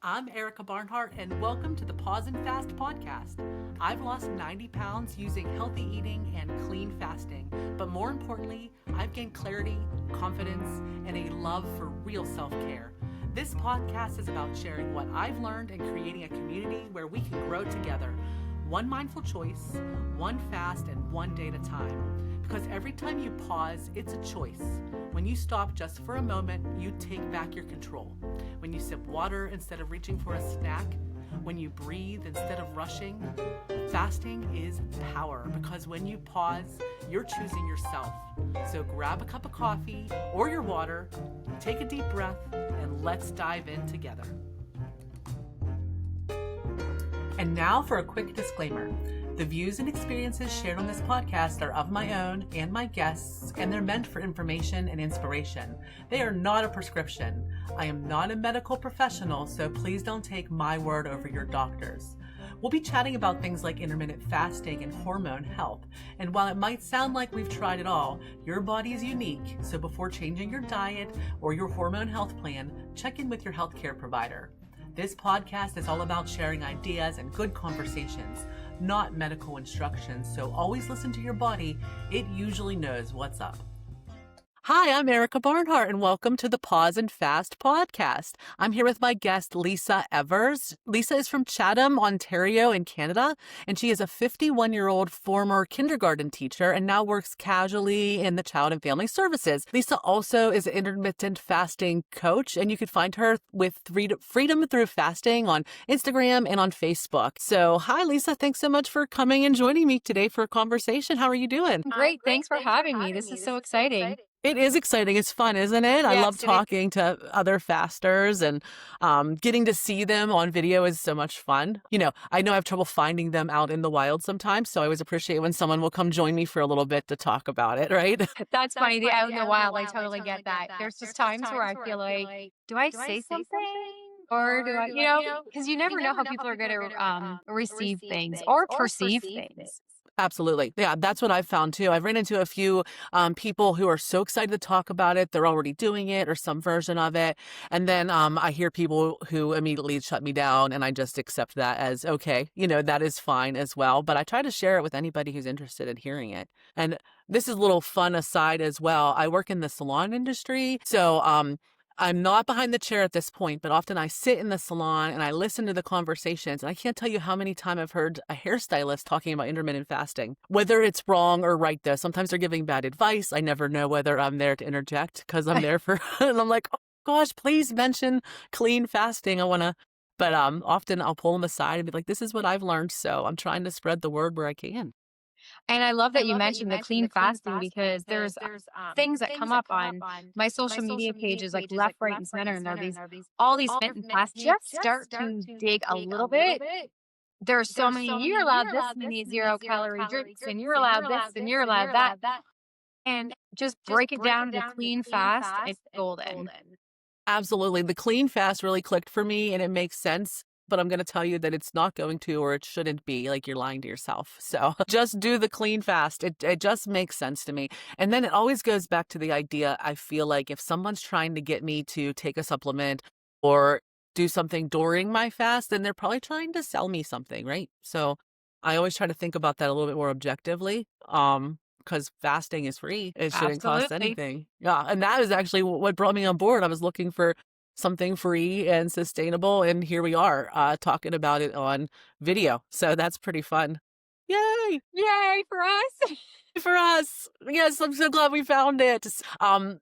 I'm Erika Barnhart, and welcome to the Pause and Fast podcast. I've lost 90 pounds using healthy eating and clean fasting, but more importantly, I've gained clarity, confidence, and a love for real self-care. This podcast is about sharing what I've learned and creating a community where we can grow together. One mindful choice, one fast, and one day at a time. Because every time you pause, it's a choice. When you stop just for a moment, you take back your control. When you sip water instead of reaching for a snack, when you breathe instead of rushing, fasting is power, because when you pause, you're choosing yourself. So grab a cup of coffee or your water, take a deep breath, and let's dive in together. And now for a quick disclaimer. The views and experiences shared on this podcast are of my own and my guests, and they're meant for information and inspiration. They are not a prescription. I am not a medical professional, so please don't take my word over your doctor's. We'll be chatting about things like intermittent fasting and hormone health. And while it might sound like we've tried it all, your body is unique. So before changing your diet or your hormone health plan, check in with your healthcare provider. This podcast is all about sharing ideas and good conversations, not medical instructions. So always listen to your body. It usually knows what's up. Hi, I'm Erika Barnhart, and welcome to the Pause and Fast podcast. I'm here with my guest, Lisa Evers. Lisa is from Chatham, Ontario in Canada, and she is a 51-year-old former kindergarten teacher and now works casually in the Child and Family Services. Lisa also is an intermittent fasting coach, and you can find her with Freedom Through Fasting on Instagram and on Facebook. So hi, Lisa. Thanks so much for coming and joining me today for a conversation. How are you doing? Great. Thanks for having me. This is so exciting. It is exciting. It's fun, isn't it? I love talking to other fasters, and getting to see them on video is so much fun. I know I have trouble finding them out in the wild sometimes, so I always appreciate when someone will come join me for a little bit to talk about it, right? That's funny. The out in the wild, I totally get that. There's just times where I feel like, do I say something? Or do I, because you never know how people are going to receive things or perceive things. Absolutely. Yeah, that's what I've found too. I've ran into a few people who are so excited to talk about it. They're already doing it or some version of it. And then I hear people who immediately shut me down, and I just accept that as, okay, that is fine as well. But I try to share it with anybody who's interested in hearing it. And this is a little fun aside as well. I work in the salon industry. So I'm not behind the chair at this point, but often I sit in the salon and I listen to the conversations. And I can't tell you how many times I've heard a hairstylist talking about intermittent fasting, whether it's wrong or right though. Sometimes they're giving bad advice. I never know whether I'm there to interject because I'm there for, and I'm like, oh gosh, please mention clean fasting. But often I'll pull them aside and be like, this is what I've learned. So I'm trying to spread the word where I can. And I love that you mentioned the clean fasting because there's things that come up on my social media pages like left, right, and center. And there are all these intermittent fasts. Just start to dig a little bit. There's so many, you're allowed this many 0-calorie drinks, and you're allowed this, and you're allowed that. And just break it down to clean fast. It's golden. Absolutely. The clean fast really clicked for me, and it makes sense. But I'm going to tell you that it's not going to, or it shouldn't be, like you're lying to yourself. So just do the clean fast. It just makes sense to me. And then it always goes back to the idea, I feel like if someone's trying to get me to take a supplement or do something during my fast, then they're probably trying to sell me something, right? So I always try to think about that a little bit more objectively. Because fasting is free. It shouldn't cost anything. Yeah. And that is actually what brought me on board. I was looking for something free and sustainable, and here we are talking about it on video. So that's pretty fun. Yay for us. For us. Yes, I'm so glad we found it. It's one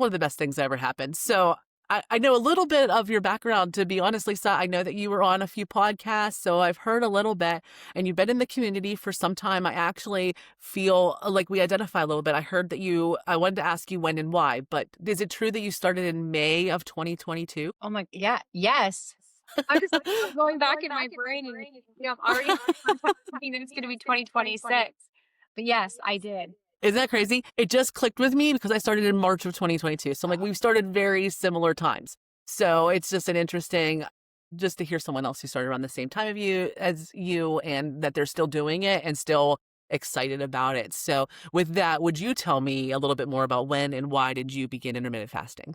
of the best things that ever happened. So I know a little bit of your background, to be honest, Lisa. I know that you were on a few podcasts, so I've heard a little bit, and you've been in the community for some time. I actually feel like we identify a little bit. I heard that I wanted to ask you when and why, but is it true that you started in May of 2022? Oh my, yeah, yes. I'm just going back in my brain, and I'm already thinking that it's going to be 2026. But yes, I did. Isn't that crazy? It just clicked with me because I started in March of 2022. So I'm like, we've started very similar times. So it's just an interesting, just to hear someone else who started around the same time as you, and that they're still doing it and still excited about it. So with that, would you tell me a little bit more about when and why did you begin intermittent fasting?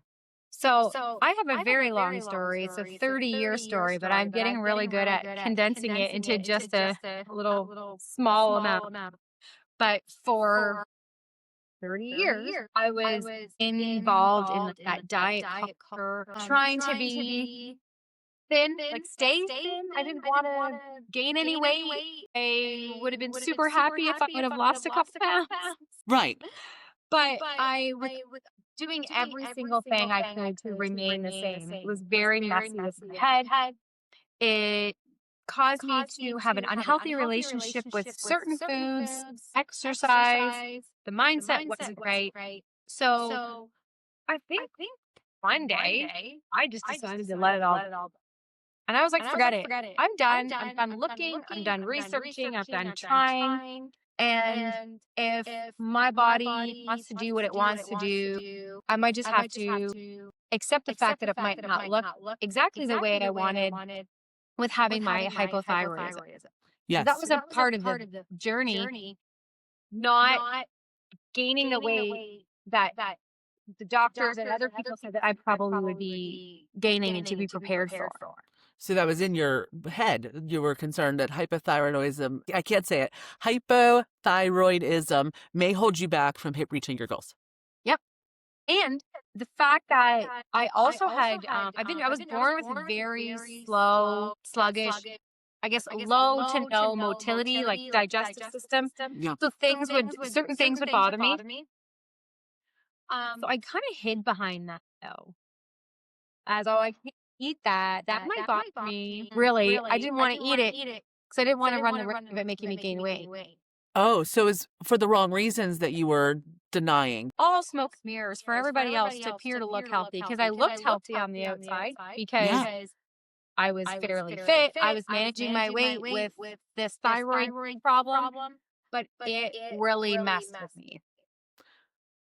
So I have a very long story. It's a 30-year story, but I'm getting really good at condensing it into just a little small amount. But for 30 years, I was involved in that diet culture, trying to be thin, like stay thin. I didn't want to gain any weight. I would have been super happy if I would have lost a couple pounds. Right. But I was doing every single thing I could to remain the same. It was very messy with my head. It caused me to have an unhealthy relationship with certain foods, exercise. The mindset wasn't right. So I think one day I just decided to let it all go. And I was like, forget it. I'm done. I'm done looking. I'm done researching. I'm done trying. And if my body wants to do what it wants to do, I might just have to accept the fact that it might not look exactly the way I wanted with having my hypothyroidism. Yes. That was a part of the journey, not gaining the weight that the doctors and other people said that I probably would be gaining and to be prepared for. So that was in your head. You were concerned that hypothyroidism, I can't say it, hypothyroidism may hold you back from reaching your goals. Yep. And the fact that I also had, I was born with a very slow, sluggish, I guess low to no motility, like digestive system. Yeah. So certain things would bother me. So I kind of hid behind that though. As I can't eat that might bother me. Really, I didn't want to eat it because I didn't want to run the risk of it making me gain weight. Oh, so it's for the wrong reasons that you were denying. All smoke and mirrors for everybody else to appear to look healthy, because I looked healthy on the outside because I was fairly fit. I was managing my weight with this thyroid problem, but it really messed with me.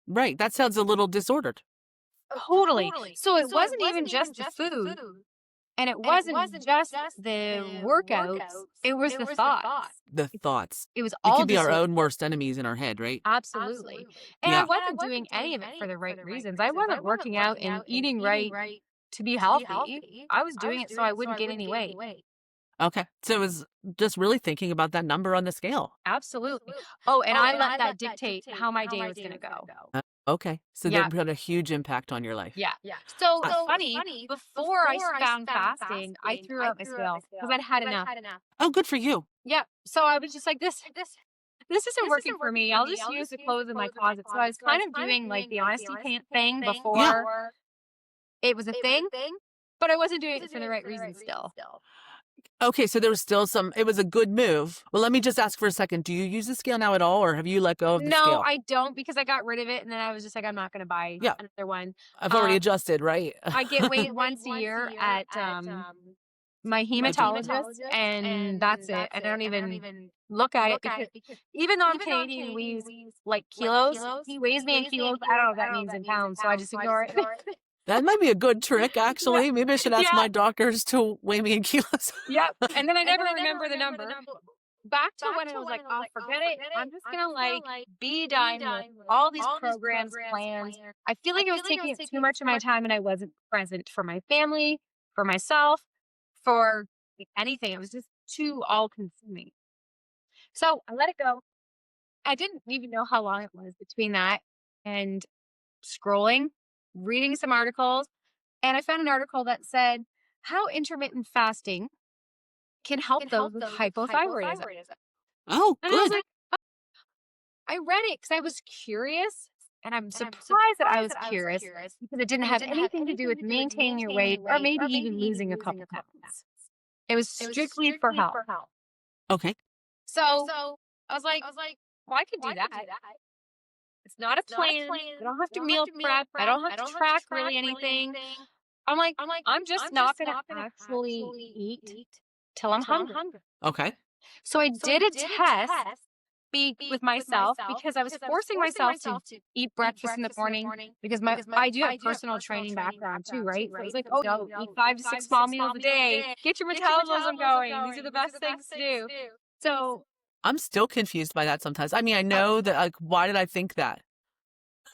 Right. That sounds a little disordered. Totally. So it wasn't even just the food, and it wasn't just the workouts. It was the thoughts. The thoughts. It was We all can be our own worst enemies in our head, right? Absolutely. And I wasn't doing any of it for the right reasons. I wasn't working out and eating right to be healthy. I was doing it so I wouldn't gain any weight. Okay. So it was just really thinking about that number on the scale. Absolutely. Oh, and I let that dictate how my day was going to go. Okay. So Yeah. that had a huge impact on your life. Yeah. So funny, before I found fasting, I threw out my scale because I'd had enough. Oh, good for you. Yeah. So I was just like, this isn't working for me. I'll just use the clothes in my closet. So I was kind of doing like the honesty thing before it was a thing, but I wasn't doing it for the right reasons still. Okay, so there was still it was a good move. Well, let me just ask for a second. Do you use the scale now at all, or have you let go of the scale? No, I don't, because I got rid of it, and then I was just like, I'm not going to buy another one. I've already adjusted, right? I get weighed once a year at my hematologist, and that's it. I don't even look at it because even though I'm Canadian, we use like kilos. He weighs me in kilos. I don't know what that means in pounds, so I just ignore it. That might be a good trick, actually. Maybe I should ask my doctors to weigh me in kilos. Yep. And then I never remember the number. Back to when I was like, oh, forget it. I'm just going to be done with all these programs, plans. I feel like it was taking up too much of my time, and I wasn't present for my family, for myself, for anything. It was just too all-consuming. So I let it go. I didn't even know how long it was between that and scrolling, reading some articles, and I found an article that said how intermittent fasting can help those with hypothyroidism. Oh, and good. I was like, I read it because I was curious, and I'm surprised that I was curious because it didn't have anything to do with maintaining your weight or maybe even losing a couple pounds. It was strictly for health. Okay. So I was like, well, I could do that. It's not a plan. I don't have to meal prep. I don't have to track really anything. I'm like, I'm just not going to actually eat till I'm hungry. Okay. So I did a test with myself because I was forcing myself to eat breakfast in the morning because I do have personal training background too, right? So I was like, oh, no, eat 5 to 6 small meals a day. Get your metabolism going. These are the best things to do. So I'm still confused by that sometimes. I mean, I know that, why did I think that?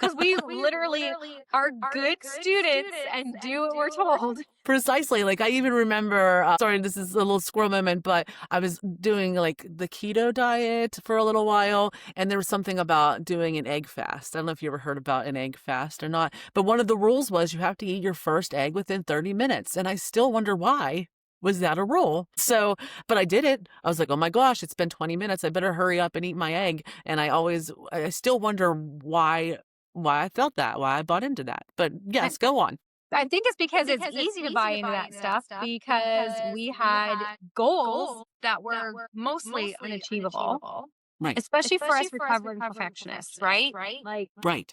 Because we literally are good students and do what we're told. Precisely. Like I even remember, sorry, this is a little squirrel moment, but I was doing like the keto diet for a little while, and there was something about doing an egg fast. I don't know if you ever heard about an egg fast or not, but one of the rules was you have to eat your first egg within 30 minutes. And I still wonder why. Was that a rule? So, but I did it. I was like, oh my gosh, it's been 20 minutes. I better hurry up and eat my egg. And I still wonder why I felt that, why I bought into that. But yes, go on. I think it's because it's easy to buy into that stuff because we had goals that were mostly unachievable, Right. especially for us recovering perfectionists, right? Like, Right.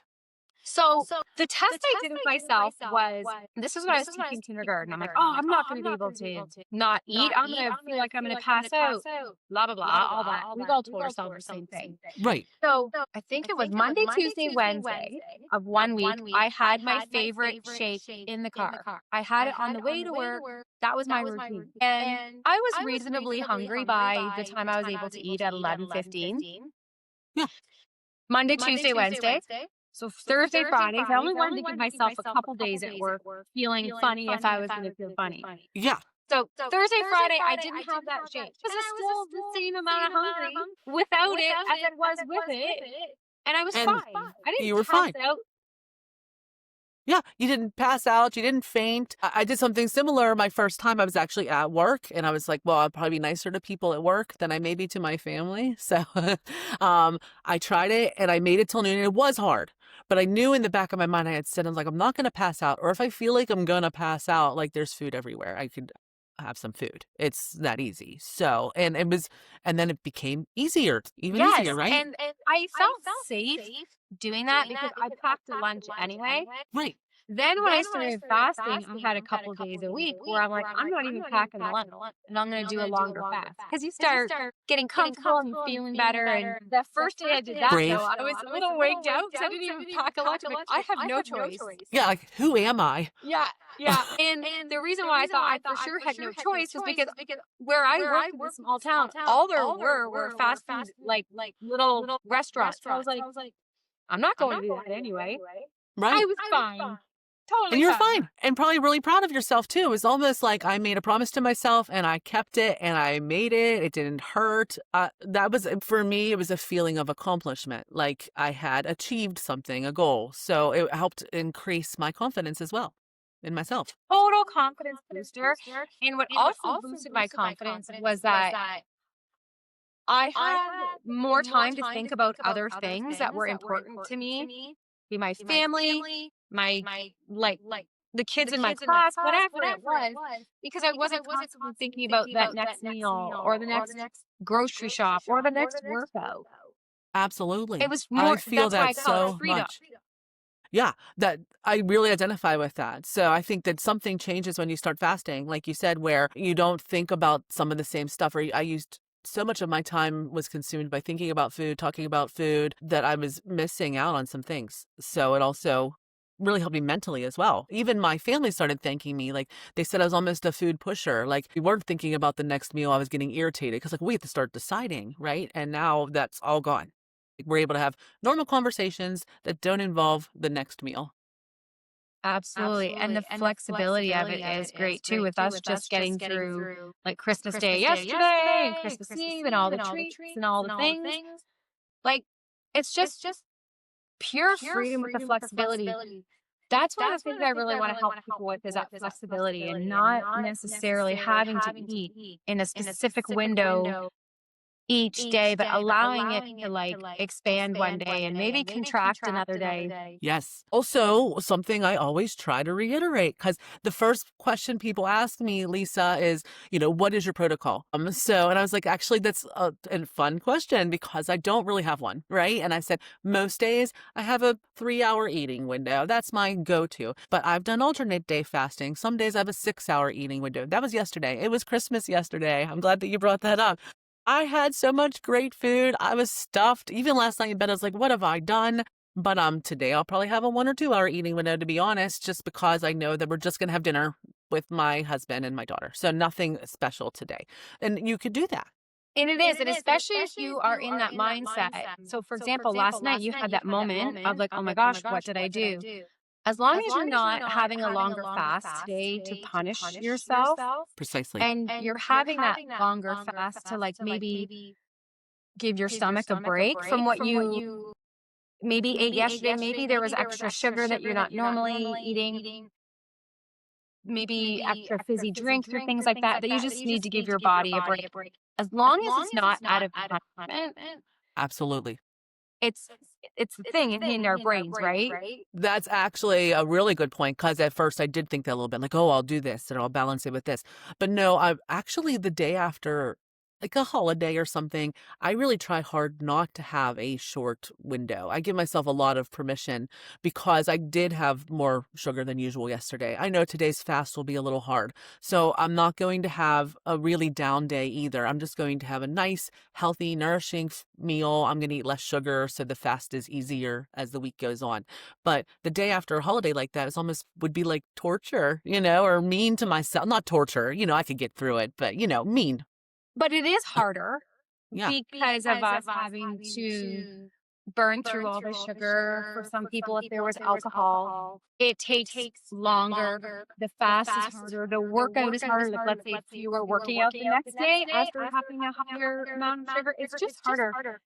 so the test I did with myself was, this is when I was teaching kindergarten. I'm like, oh, I'm not going to be able to not eat. I'm going to feel like I'm going to pass out, blah, blah, blah, all that. We've all told ourselves the same thing. Right. So I think it was Monday, Tuesday, Wednesday of 1 week. I had my favorite shake in the car. I had it on the way to work. That was my routine. And I was reasonably hungry by the time I was able to eat at 11:15. Yeah. Monday, Tuesday, Wednesday. So Thursday, Fridays, I only wanted to give myself a couple days at work feeling funny if I was going to feel funny. Yeah. So Thursday, Friday, I didn't have that shake. It was still the same amount of hungry without it as it was with it. And I was fine. I didn't pass out. Yeah, you didn't pass out. You didn't faint. I did something similar my first time. I was actually at work, and I was like, well, I'll probably be nicer to people at work than I may be to my family. So I tried it, and I made it till noon, and it was hard. But I knew in the back of my mind, I had said, I was like, I'm not going to pass out. Or if I feel like I'm going to pass out, like there's food everywhere, I could have some food. It's that easy. So, and then it became easier, even easier, right? And I felt safe doing that because I packed a lunch anyway. Right. Then when I started fasting, I had a couple days a week where I'm like, I'm not even packing a lunch, and I'm going to do a longer fast. Because you start getting comfortable and feeling better. And the first day I did that, Brave. though, I was a little wigged out because I didn't even pack a lunch. I'm like, I have no choice. Yeah, like, who am I? Yeah. And the reason why I thought I for sure had no choice was because where I worked in a small town, all there were fast food, like little restaurants. So I was like, I'm not going to do that anyway. Right. I was fine. Totally. And you're fine. And probably really proud of yourself too. It was almost like I made a promise to myself and I kept it and I made it. It didn't hurt. That was, for me, it was a feeling of accomplishment. Like I had achieved something, a goal. So it helped increase my confidence as well in myself. Total confidence booster. And what also boosted my confidence was that I had more time to think about other things that were important to me. Be my family, my like the kids in my class, whatever it was, because I wasn't constantly thinking about that next meal or the next grocery shop or the next workout. Absolutely. It was more. I feel that so much. Yeah, that I really identify with that. So I think that something changes when you start fasting, like you said, where you don't think about some of the same stuff. Or I used so much of my time was consumed by thinking about food, talking about food, that I was missing out on some things. So it also really helped me mentally as well. Even my family started thanking me. Like they said I was almost a food pusher. Like we weren't thinking about the next meal. I was getting irritated because like we have to start deciding, right? And now that's all gone. We're able to have normal conversations that don't involve the next meal. Absolutely. And the flexibility of it is great too, with us just getting through like Christmas Day yesterday and Christmas Eve and all the treats and all the things. Like it's just pure freedom with the flexibility. That's one of the things I really want to help people with is that flexibility and not necessarily having to eat in a specific window each day, but allowing it to like expand one day and maybe contract another day. Yes. Also, something I always try to reiterate, because the first question people ask me, Lisa, is, what is your protocol? And I was like, actually, that's a fun question because I don't really have one, right? And I said, most days I have a 3-hour eating window. That's my go-to. But I've done alternate day fasting. Some days I have a 6-hour eating window. That was yesterday. It was Christmas yesterday. I'm glad that you brought that up. I had so much great food. I was stuffed. Even last night in bed, I was like, what have I done? But today I'll probably have a 1 or 2 hour eating window, to be honest, just because I know that we're just going to have dinner with my husband and my daughter. So nothing special today. And you could do that. And it is, and especially if you are in that mindset. So, for example, last night you had that moment of like, oh my gosh, what did I do? As long as you're not having a longer fast today to punish yourself, Precisely. and you're having that longer fast to like maybe give your stomach a break from what you maybe ate yesterday. Maybe there was extra sugar that you're not normally eating, maybe extra fizzy drinks or things like that, that you just need to give your body a break. As long as it's not out of punishment, Absolutely. it's it's the thing in our brains, right? That's actually a really good point, because at first I did think that a little bit, like, oh, I'll do this and I'll balance it with this. But no, I actually, the day after, like a holiday or something, I really try hard not to have a short window. I give myself a lot of permission, because I did have more sugar than usual yesterday. I know today's fast will be a little hard. So I'm not going to have a really down day either. I'm just going to have a nice, healthy, nourishing meal. I'm going to eat less sugar, so the fast is easier as the week goes on. But the day after a holiday like that is almost would be like torture, or mean to myself. Not torture, I could get through it, but, mean. But it is harder Yeah. because of us having to burn through all the sugar. For some people, if there was alcohol, it takes longer. The fast is harder. The workout is harder. Like, let's say if you were working out the next day after having a higher amount of sugar, it's just harder.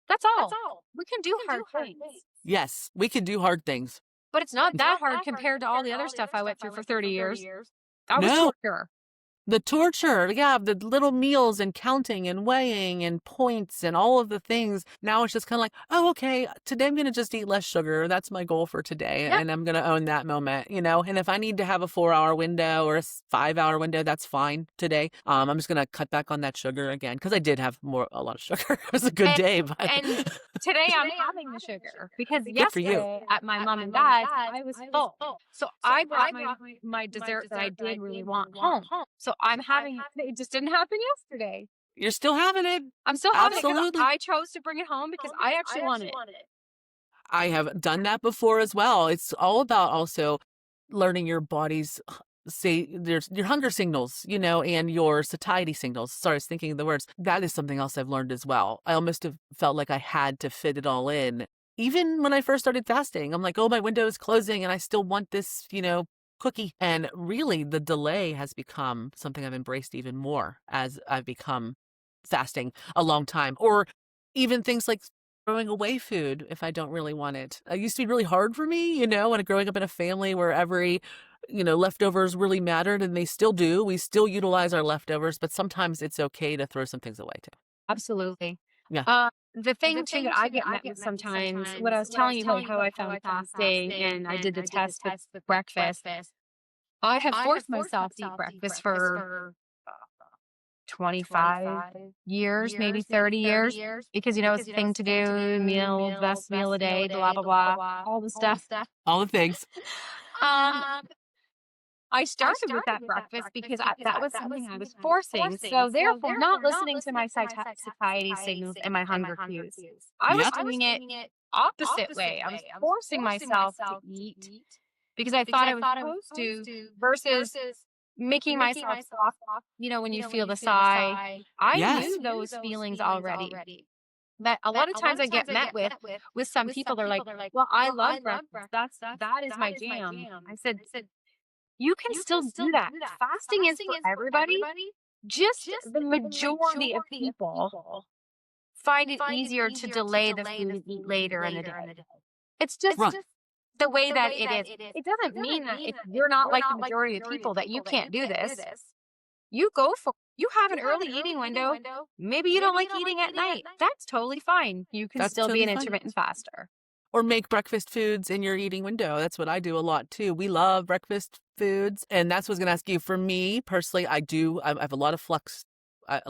That's all. We can do hard things. Yes, we can do hard things. But it's not that hard compared to all the other stuff I went through for 30 years. That was No. torture. The torture, yeah, the little meals and counting and weighing and points and all of the things. Now it's just kind of like, oh, okay, today I'm going to just eat less sugar. That's my goal for today. Yep. And I'm going to own that moment, And if I need to have a 4-hour window or a 5-hour window, that's fine today. I'm just going to cut back on that sugar again, because I did have a lot of sugar. It was a good day. But And today I'm having the sugar because Good for you. yesterday at my mom and dad's, I was full. So I brought my dessert that I did really want home. So I'm having it. It just didn't happen yesterday. You're still having it. I'm still having it because Absolutely. I chose to bring it home because I actually want it. I have done that before as well. It's all about also learning your body's there's your hunger signals, and your satiety signals. Sorry, I was thinking of the words. That is something else I've learned as well. I almost have felt like I had to fit it all in. Even when I first started fasting, I'm like, oh, my window is closing and I still want this, cookie. And really, the delay has become something I've embraced even more as I've become fasting a long time. Or even things like throwing away food if I don't really want it. It used to be really hard for me, when growing up in a family where every, leftovers really mattered, and they still do. We still utilize our leftovers, but sometimes it's okay to throw some things away too. Absolutely. Yeah. The thing too that I get met with sometimes, what I was telling you about how I found fasting and I did the test with breakfast, I have forced myself to eat breakfast for 25 years, maybe 30 years, because, it's a thing to do, meal, best meal a day, blah, blah, blah, all the stuff. All the things. I started with that breakfast because that was something I was forcing. So therefore, not listening to my satiety signals and my hunger cues. I was doing it opposite way. I was forcing myself to eat because I thought I was supposed to versus making myself soft. When you feel the sigh, I Yes. knew those feelings already. That a lot of times I get met with some people. They're like, "Well, I love breakfast. That is my jam." I said, you can still do that. Fasting is for everybody. Just the majority of people find it easier to delay the food and eat later in the day. It's just Right. the way that it is. It doesn't mean that if you're not like the majority of people that you can't do this. You have an early eating window. Maybe you don't like eating at night. That's totally fine. You can That's still be totally an fine. intermittent faster. Or make breakfast foods in your eating window. That's what I do a lot too. We love breakfast foods. And that's what I was going to ask you. For me personally, I have a lot of flex. I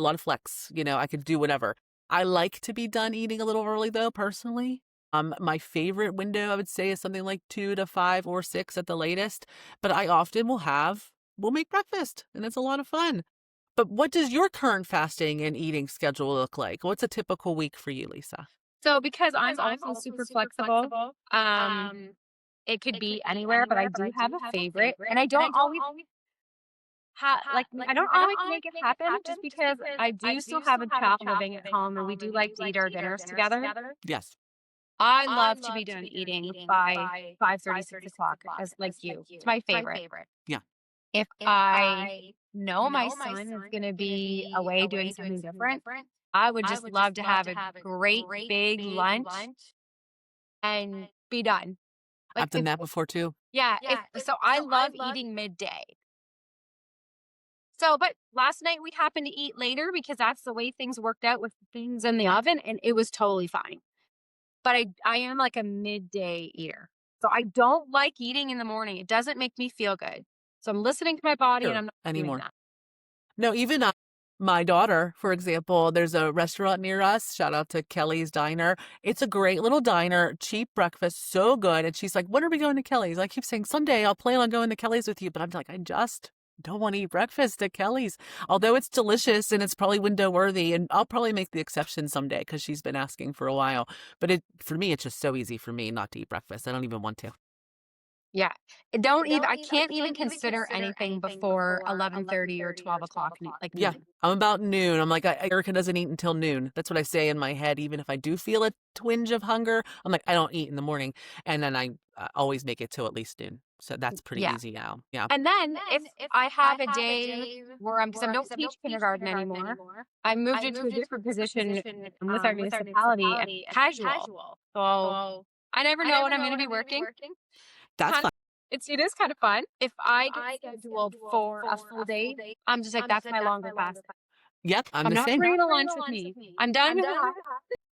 could do whatever. I like to be done eating a little early though, personally. My favorite window, I would say, is something like 2 to 5 or 6 at the latest. But I often we'll make breakfast, and it's a lot of fun. But what does your current fasting and eating schedule look like? What's a typical week for you, Lisa? So because I'm also super flexible, it could be anywhere, but I do have a favorite, and I don't always like I don't always make it happen just because I do still have a child living at home and we do like to eat our dinners together. Yes. I love to be done eating by 5:30, 6 o'clock, as like you. It's my favorite. Yeah. If I know my son is going to be away doing something different, I would just love to have a great big lunch and be done. Like I've done that before too. yeah, so I love eating midday. So, but last night we happened to eat later because that's the way things worked out with things in the oven, and it was totally fine. But I am like a midday eater. So I don't like eating in the morning. It doesn't make me feel good. So I'm listening to my body and I'm not Anymore. doing that. No, even my daughter, for example, there's a restaurant near us. Shout out to Kelly's Diner. It's a great little diner, cheap breakfast, so good. And she's like, when are we going to Kelly's? I keep saying, someday I'll plan on going to Kelly's with you. But I'm like, I just don't want to eat breakfast at Kelly's. Although it's delicious and it's probably window worthy. And I'll probably make the exception someday because she's been asking for a while. But for me, it's just so easy for me not to eat breakfast. I don't even want to. Yeah. I can't even consider anything before 11:30 or 12 o'clock. Like Yeah, noon. I'm about noon. I'm like, Erika doesn't eat until noon. That's what I say in my head. Even if I do feel a twinge of hunger, I'm like, I don't eat in the morning. And then I always make it till at least noon. So that's pretty Yeah. easy now. Yeah. And then if I have a day where because I don't teach kindergarten anymore, I moved into a different position with our municipality and casual. So I never know when I'm going to be working. That's fun. It is kind of fun. If I get scheduled for a full day, I'm just like, that's my longer fast. Yep, I'm the not same. bringing a lunch with me. I'm done with that.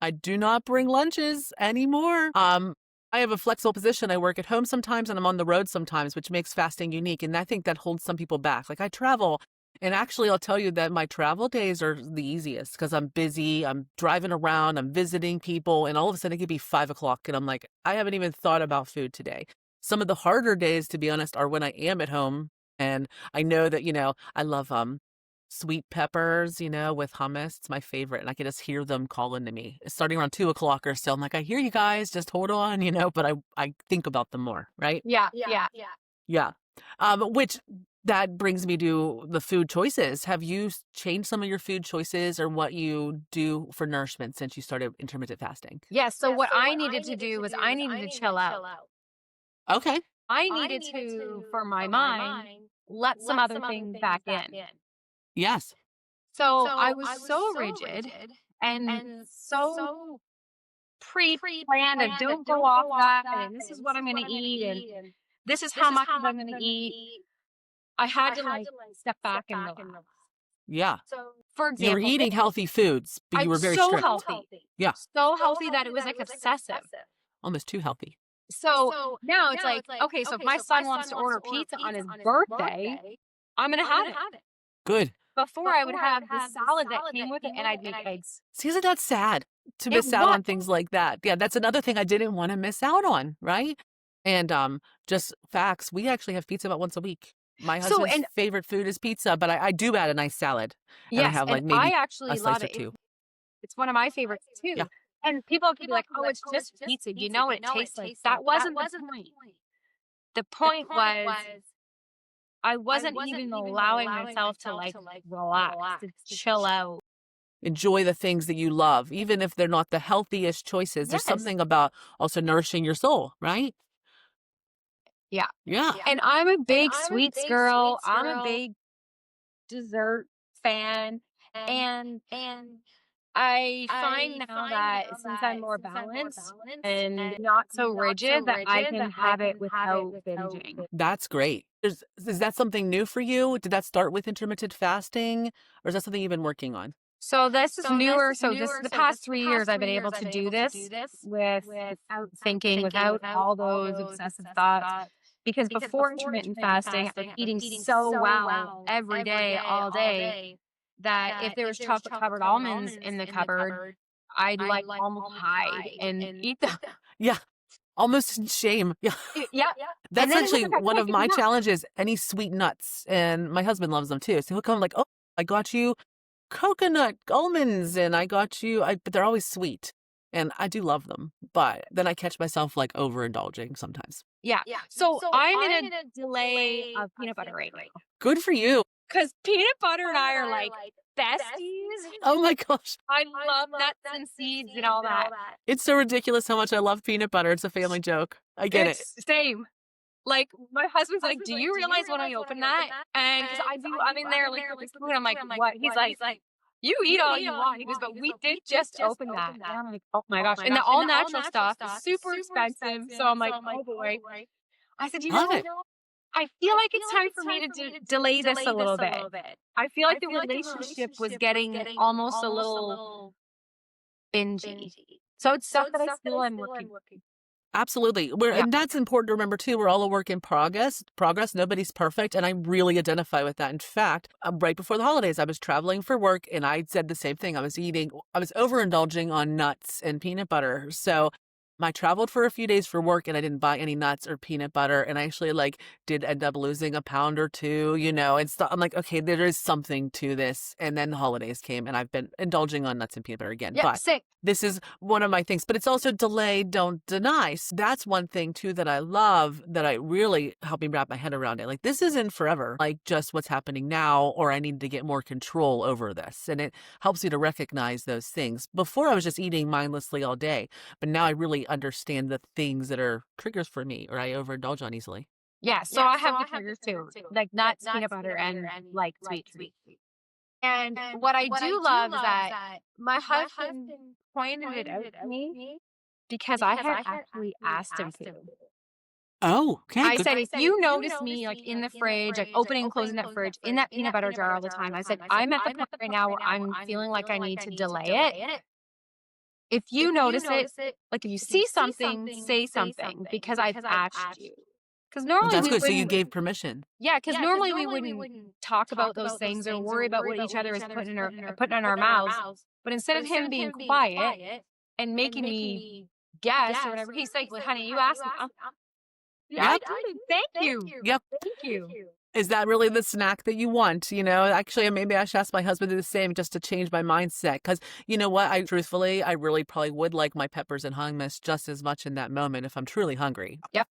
I do not bring lunches anymore. I have a flexible position. I work at home sometimes and I'm on the road sometimes, which makes fasting unique. And I think that holds some people back. Like I travel. And actually, I'll tell you that my travel days are the easiest because I'm busy. I'm driving around. I'm visiting people. And all of a sudden, it could be 5 o'clock. And I'm like, I haven't even thought about food today. Some of the harder days, to be honest, are when I am at home. And I know that, I love sweet peppers, with hummus. It's my favorite. And I can just hear them calling to me. It's starting around 2 o'clock or so. I'm like, I hear you guys. Just hold on, but I think about them more, right? Yeah. Yeah. Which that brings me to the food choices. Have you changed some of your food choices or what you do for nourishment since you started intermittent fasting? Yeah. So what I needed to do was I needed to chill out. Okay. I needed to, for my mind, let some other things back in. Yes. So I was so rigid and so pre-planned and don't go off that and this is what I'm going to eat and this is how much I'm going to eat. I had to like step back and relax. Yeah. So, for example, you were eating healthy foods, but you were very strict. Healthy. Yeah. So healthy that it was like obsessive. Almost too healthy. So now it's like, okay, so if my son wants to order pizza on his birthday, I'm going to have it. Good. Before I would have the salad that came with it and I'd make eggs. See, isn't that sad to miss out on things like that? Yeah, that's another thing I didn't want to miss out on, right? And just facts, we actually have pizza about once a week. My husband's favorite food is pizza, but I do add a nice salad. Yes, and I have like maybe I actually a slice love or two. It's one of my favorites too. Yeah. And people could be like, oh, it's just pizza. You know what it tastes like. That wasn't the point. The point was I wasn't even allowing myself to like relax, to chill out. Enjoy the things that you love, even if they're not the healthiest choices. There's something about also nourishing your soul, right? Yeah. Yeah. And I'm a big sweets girl. I'm a big dessert fan. And I find now that since I'm more balanced and not so rigid that I can have it without binging. That's great. Is that something new for you? Did that start with intermittent fasting or is that something you've been working on? So this is newer. So this is the past 3 years I've been able to do this without thinking, without all those obsessive thoughts. Because before intermittent fasting, I was eating so well every day, all day, that if there was chocolate-covered almonds in the cupboard, I'd like almost hide and eat them. Yeah, almost in shame. Yeah. Yeah. That's actually one of my challenges, any sweet nuts. And my husband loves them too. So he'll come like, oh, I got you coconut almonds and I got you, but they're always sweet. And I do love them. But then I catch myself like overindulging sometimes. Yeah. So I'm in a delay of peanut butter right now. Good for you. Because peanut butter and I are like besties. Oh my gosh. I love nuts and seeds and all that. It's so ridiculous how much I love peanut butter. It's a family joke. I get it. It's same. Like, my husband's like, do you realize when I open that? And because I'm in there like with the spoon. I'm like, what? He's like, you eat all you want. He goes, but we did just open that. And I'm like, oh my gosh. And the all natural stuff is super expensive. So I'm like, oh boy. I said, Love it. I feel like it's time for me to delay this a little bit. I feel like the relationship was getting almost a little bingy. So it's stuff that I still am working. Absolutely. Yeah. And that's important to remember too. We're all a work in progress. Nobody's perfect. And I really identify with that. In fact, right before the holidays, I was traveling for work and I said the same thing. I was overindulging on nuts and peanut butter. So I traveled for a few days for work and I didn't buy any nuts or peanut butter. And I actually did end up losing a pound or two, and I'm like, okay, there is something to this. And then the holidays came and I've been indulging on nuts and peanut butter again. Yeah, but sick. this is one of my things, but it's also delay, don't deny. So that's one thing too that I love, that I really help me wrap my head around it. Like, this isn't forever, like just what's happening now, or I need to get more control over this. And it helps me to recognize those things. Before I was just eating mindlessly all day, but now I really understand the things that are triggers for me or I overindulge on easily. Yeah, so I have the triggers too, like nuts, peanut butter, and like sweet treats. And what I do love is that my husband pointed it out to me because I had actually asked him to. Oh, okay. I Good. said, if you notice me like in the fridge, like opening and closing that fridge, in that peanut butter jar all the time, I said, I'm at the point right now where I'm feeling like I need to delay it. If you notice it, like if you see something, say something because I've asked you. Because normally That's we good. So you wouldn't. gave permission. Yeah, because normally we wouldn't talk about those things or worry about what each other is putting in our mouths. But instead of him being quiet and making me guess or whatever, he's like, well, honey, you asked me. Yeah, I did. Thank you. Yep. Thank you. Is that really the snack that you want? Actually, maybe I should ask my husband to do the same just to change my mindset. Because you know what? I really probably would like my peppers and hummus just as much in that moment if I'm truly hungry. Yep.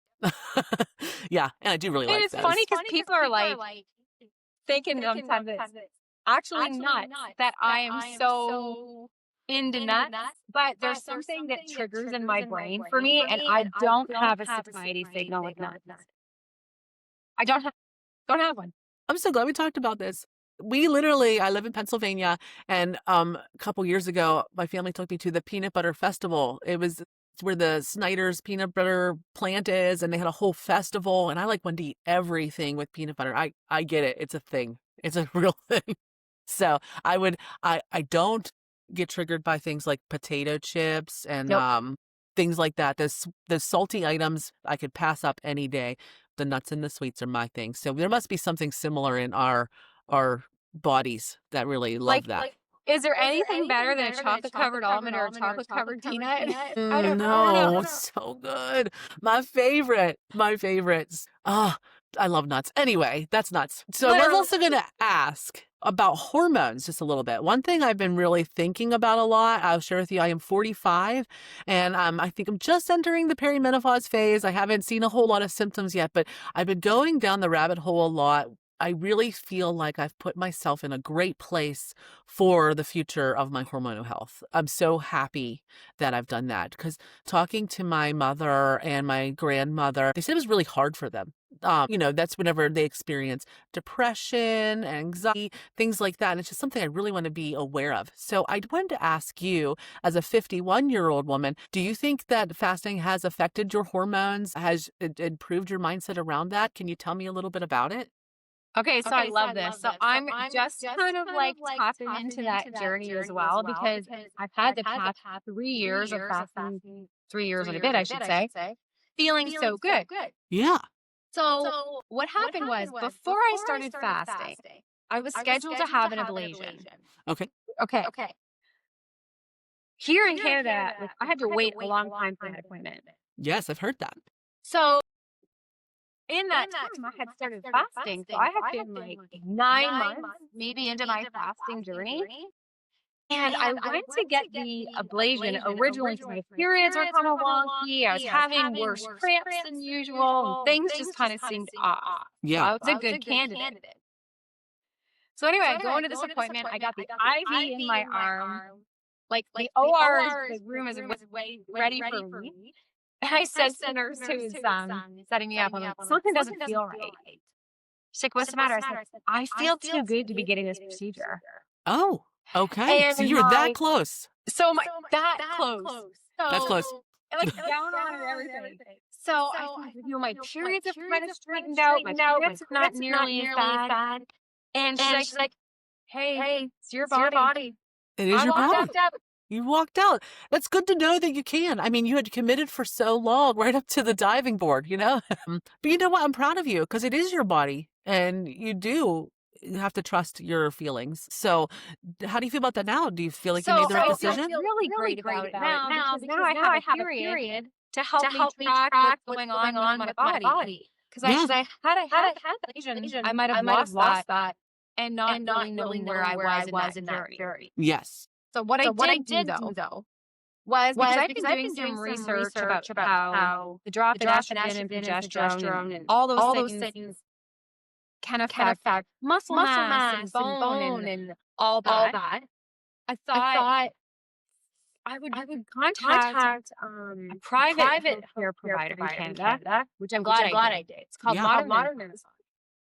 Yeah. And I do really like And it's those. funny because people are like thinking sometimes it's actually nuts that I am so into nuts, but there's something that triggers in my brain for me, and I don't have a satiety signal with nuts. I don't have one. I'm so glad we talked about this. I live in Pennsylvania, and a couple years ago, my family took me to the Peanut Butter Festival. It's where the Snyder's peanut butter plant is, and they had a whole festival, and I wanted to eat everything with peanut butter. I get it. It's a thing. It's a real thing. So I don't get triggered by things like potato chips and Nope. things like that. The salty items I could pass up any day. The nuts and the sweets are my thing. So there must be something similar in our bodies that really love that. Is there anything better than a chocolate-covered almond or a chocolate-covered peanut? I don't know. It's so good. My favorites. Oh, I love nuts. Anyway, that's nuts. So I was also going to ask about hormones just a little bit. One thing I've been really thinking about a lot, I'll share with you, I am 45 and I think I'm just entering the perimenopause phase. I haven't seen a whole lot of symptoms yet, but I've been going down the rabbit hole a lot. I really feel like I've put myself in a great place for the future of my hormonal health. I'm so happy that I've done that because talking to my mother and my grandmother, they said it was really hard for them. That's whenever they experience depression, anxiety, things like that. And it's just something I really want to be aware of. So I wanted to ask you, as a 51-year-old woman, do you think that fasting has affected your hormones? Has it improved your mindset around that? Can you tell me a little bit about it? Okay, so I love this. So I'm just kind of tapping into that journey as well because I've had the past 3 years of fasting, 3 years and a bit, I should say, feeling so good. Yeah. So what happened was before I started fasting, I was scheduled to have an ablation. Okay. Okay. Here in Canada, I had to wait a long time for that appointment. Yes, I've heard that. So in that time, I had started fasting. So I had been 9 months maybe into my fasting journey. And I went to get the ablation originally because my periods were kind of wonky. I was having worse cramps than usual. And things just kind of seemed off. Yeah. So I was a good candidate. So anyway, I go into this appointment. I got the IV in my arm. Like the OR, the room is ready for me. And I said to the nurse who's setting me up, I'm like, something doesn't feel right. She's like, what's the matter? I said, I feel too good to be getting this procedure. Oh, okay. So And you're that close. that close. That's close. Like down on and everything. So I think, my periods have kind of straightened out. My periods are not nearly as bad. And she's like, hey, it's your body. It is I your body. walked out. You walked out. That's good to know that you can. I mean, you had committed for so long, right up to the diving board, But you know what? I'm proud of you because it is your body and you have to trust your feelings. So how do you feel about that now? Do you feel like you made the right decision? I feel really great about it now because now I have a period to help me track what's going on with my body. Because I had that vision, I might have lost that and not really knowing where I was in that journey. Yes. So what I did do was because I've been doing some research about how the drop in estrogen and progesterone and all those things can affect muscle mass and bone and all that. I thought I would contact a private healthcare provider in Canada, which I'm glad I did. It's called Modern Menopause.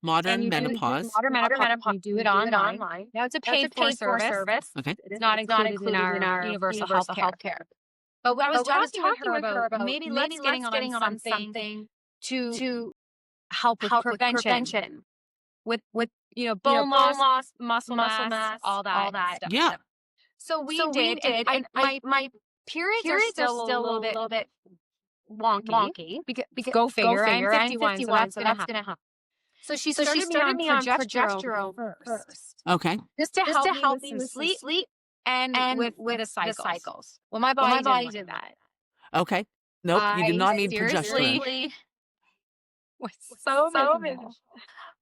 Modern Menopause. Modern Menopause. You do it online. Now it's a paid for service. Okay. It's not included in our universal healthcare. But I was talking with her about maybe let's getting on something to help with prevention. With bone loss, muscle mass, all that stuff. Yeah. So we did, and my periods are still a little bit wonky. Because go figure, I'm 51, so that's gonna help. So she started me on progesterone first. Okay. Just to help me with sleep and with the cycles. Well, my body did that. Okay. Nope, you did not need progesterone. Was so miserable.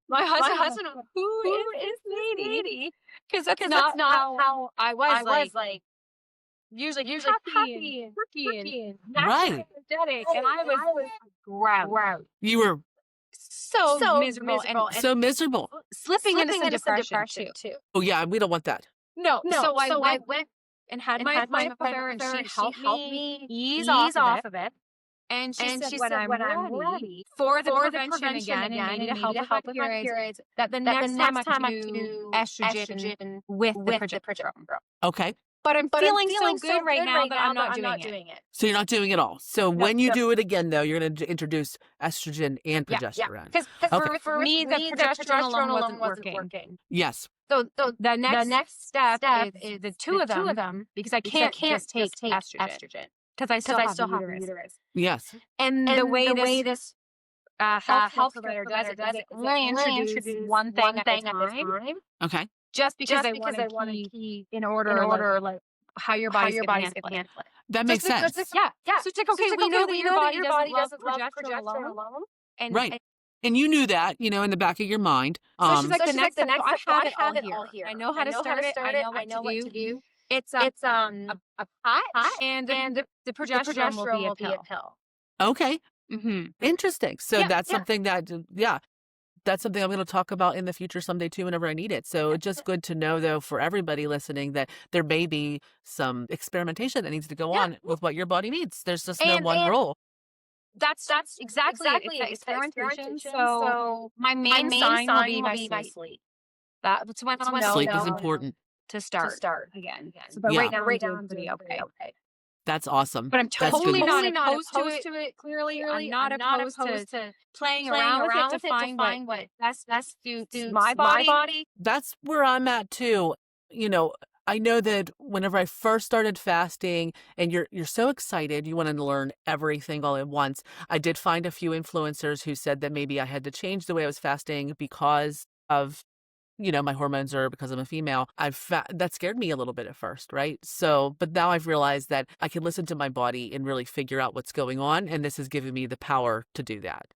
My husband, who is this lady? Because that's not how I was like usually happy and quirky and right. energetic, and I was grout. You were so miserable and so miserable, slipping into some depression too. Oh yeah, we don't want that. No. So I went and had my appointment with her, and she helped me ease off of it. And she said, when I'm ready for the prevention again, and maybe to help with my periods, that the next time I do estrogen with the progesterone. Okay. But I'm feeling so good right now that I'm not doing it. So you're not doing it all. So when you do it again, though, you're going to introduce estrogen and progesterone. Because for me, the progesterone alone wasn't working. Yes. So the next step is the two of them, because I can't just take estrogen. Because I still have the uterus. Yes. And the way this health provider does it only introduce one thing at a time. Okay. Just because they want to keep in order like how your body's going to handle it. That makes sense. Yeah. So it's like, okay, we know that your body doesn't love progesterone alone. Right. And you knew that, in the back of your mind. So she's like, the next step, I have it all here. I know how to start it. I know what to do. It's a patch, and the progesterone will be a pill. Okay. Mm-hmm. Interesting. So that's something that, that's something I'm going to talk about in the future someday too, whenever I need it. So it's just good to know, though, for everybody listening, that there may be some experimentation that needs to go on with what your body needs. There's just no one rule. That's exactly it. It's experimentation. So my main sign will be my sleep. That's when sleep is important. To start again. So, but right now I'm pretty okay. That's awesome. But I'm totally not opposed to it. Clearly, I'm not opposed to playing around with it to find what best suits my body. That's where I'm at too. I know that whenever I first started fasting, and you're so excited, you want to learn everything all at once. I did find a few influencers who said that maybe I had to change the way I was fasting because of my hormones, or because I'm a female. That scared me a little bit at first, right? So, but now I've realized that I can listen to my body and really figure out what's going on, and this has given me the power to do that.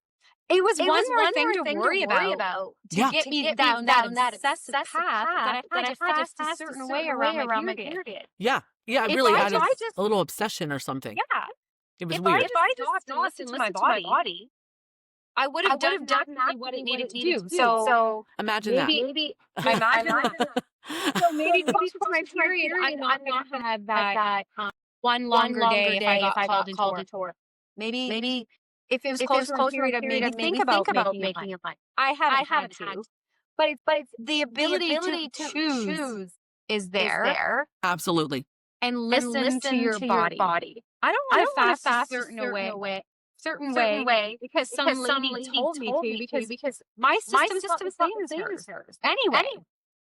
It was one more thing to worry about to get me down that obsessive path that I had to fast a certain way around my period. Yeah, I really had a little obsession or something. Yeah. It was weird. If I just listen to my body, I would have done exactly what it needed to do. So Imagine that. maybe I imagine that. So maybe closer to my period, I'm not going to have that one longer day if I got called into work. Maybe if it was closer to a period of maybe think about making a plan. I haven't had to, but it's the ability to choose is there, Absolutely. and listen to your body. I don't want to fast a certain way because some lady told me to, because my system's not the same as hers. Anyway.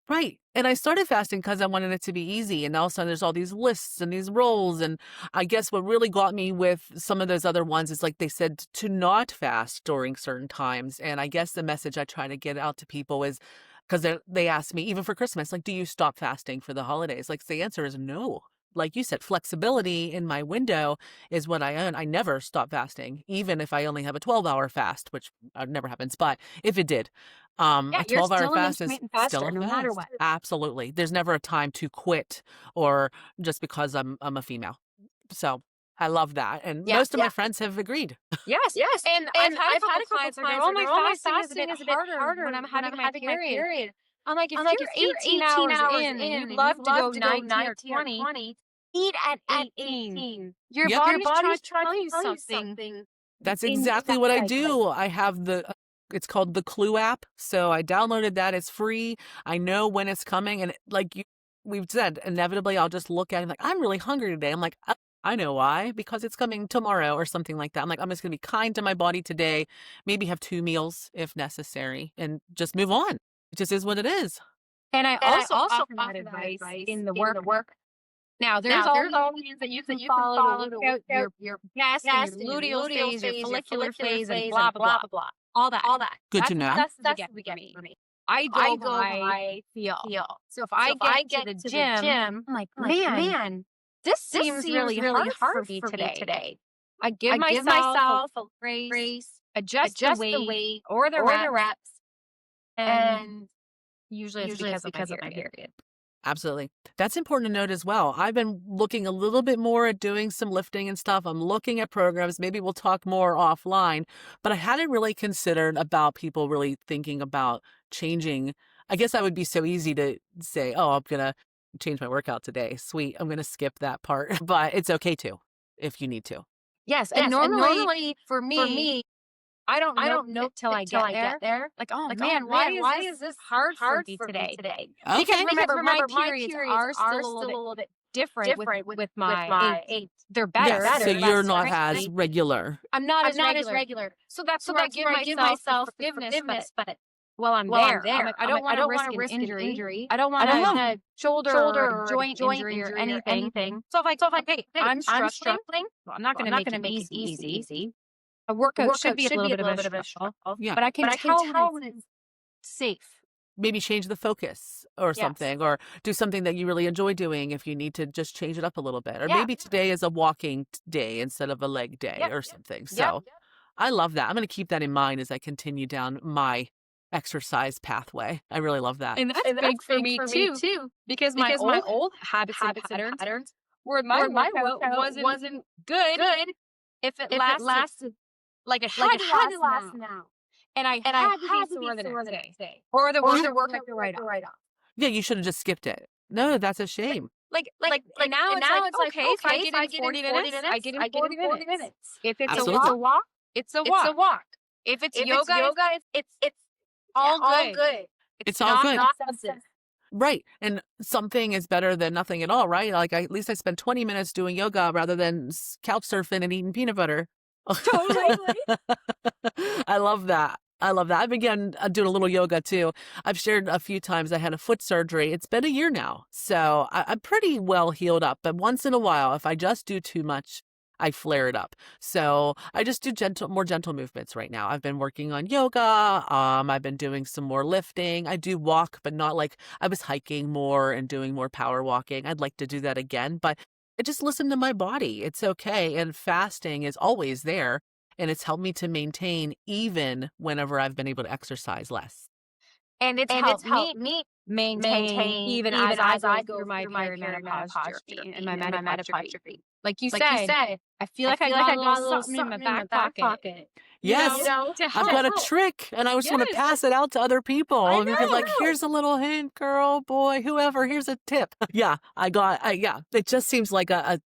Right. And I started fasting because I wanted it to be easy. And all of a sudden there's all these lists and these rules. And I guess what really got me with some of those other ones is like they said to not fast during certain times. And I guess the message I try to get out to people is because they ask me, even for Christmas, like, do you stop fasting for the holidays? Like the answer is no. Like you said, flexibility in my window is what I own. I never stop fasting, even if I only have a 12-hour fast, which never happens. But if it did, a you're 12-hour still an fast is intermittent faster, still a no matter fast. what. Absolutely. There's never a time to quit or just because I'm a female. So I love that. And most of my friends have agreed. Yes. And I've had a couple clients that go, oh, my fasting is a bit harder when I'm having my period. I'm like, if you're 18 hours in and you'd love to go 19 or 20, eat at 18. Your body's trying to tell you something. That's exactly what I do. I have it's called the Clue app. So I downloaded that. It's free. I know when it's coming. And we've said, inevitably, I'll just look at it like, I'm really hungry today. I'm like, I know why, because it's coming tomorrow or something like that. I'm like, I'm just going to be kind to my body today, maybe have 2 meals if necessary, and just move on. It just is what it is. And I also offer that advice in the work. Now, there's all things that you can follow to work out your gas and your luteal phase, your follicular phase, and blah, blah, blah. All that. Good to know. That's the get for me. I go by feel. So if I get to the gym, I'm like, man, this seems really hard for me today. I give myself a grace, adjust the weight or the reps, and usually it's because of my period. Absolutely. That's important to note as well. I've been looking a little bit more at doing some lifting and stuff. I'm looking at programs. Maybe we'll talk more offline, but I hadn't really considered about people really thinking about changing. I guess that would be so easy to say, oh, I'm going to change my workout today. Sweet. I'm going to skip that part, but it's okay to, if you need to. Yes. And normally for me, I don't know till I get there. Like, oh man, why is this hard for me today? Okay. Because remember, my periods are still a little bit different with my age. They're better. Yes, so you're not as regular. I'm not as regular. So that's where I give myself forgiveness. But while I'm there, I'm like, I don't want to risk an injury. I don't want a shoulder or joint injury or anything. So if I hey, I'm struggling, well, I'm not going to make it easy. A workout should be a little bit of a struggle, but I can tell when it's safe. Maybe change the focus or something, or do something that you really enjoy doing if you need to just change it up a little bit. Or maybe today is a walking day instead of a leg day or something. So I love that. I'm going to keep that in mind as I continue down my exercise pathway. I really love that. And that's big for me too, because my old habits and patterns where my workout wasn't good if it lasted. Like it had to last now. And I had to be sore the next day. Or the workout right off. Yeah, you should have just skipped it. No, that's a shame. Like now it's like, okay, if I get in 40 minutes, I get in 40 minutes. If it's a walk, it's a walk. If it's yoga, it's all good. It's all good. Not excessive. Right. And something is better than nothing at all, right? Like at least I spend 20 minutes doing yoga rather than couch surfing and eating peanut butter. Totally. I love that. I've begun doing a little yoga too. I've shared a few times I had a foot surgery. It's been a year now. So I'm pretty well healed up. But once in a while, if I just do too much, I flare it up. So I just do more gentle movements right now. I've been working on yoga. I've been doing some more lifting. I do walk, but not like I was hiking more and doing more power walking. I'd like to do that again, but I just listen to my body. It's okay. And fasting is always there. And it's helped me to maintain even whenever I've been able to exercise less. And it's helped me maintain even as I go through my perimenopause journey and my menopause journey. Like you said, I feel like I got a little something in my back pocket. Yes, to I've got a help. trick, and I just want to Yes. pass it out to other people. I And be like, know. here's a little hint, girl, boy, whoever, here's a tip. Yeah, yeah, it just seems like I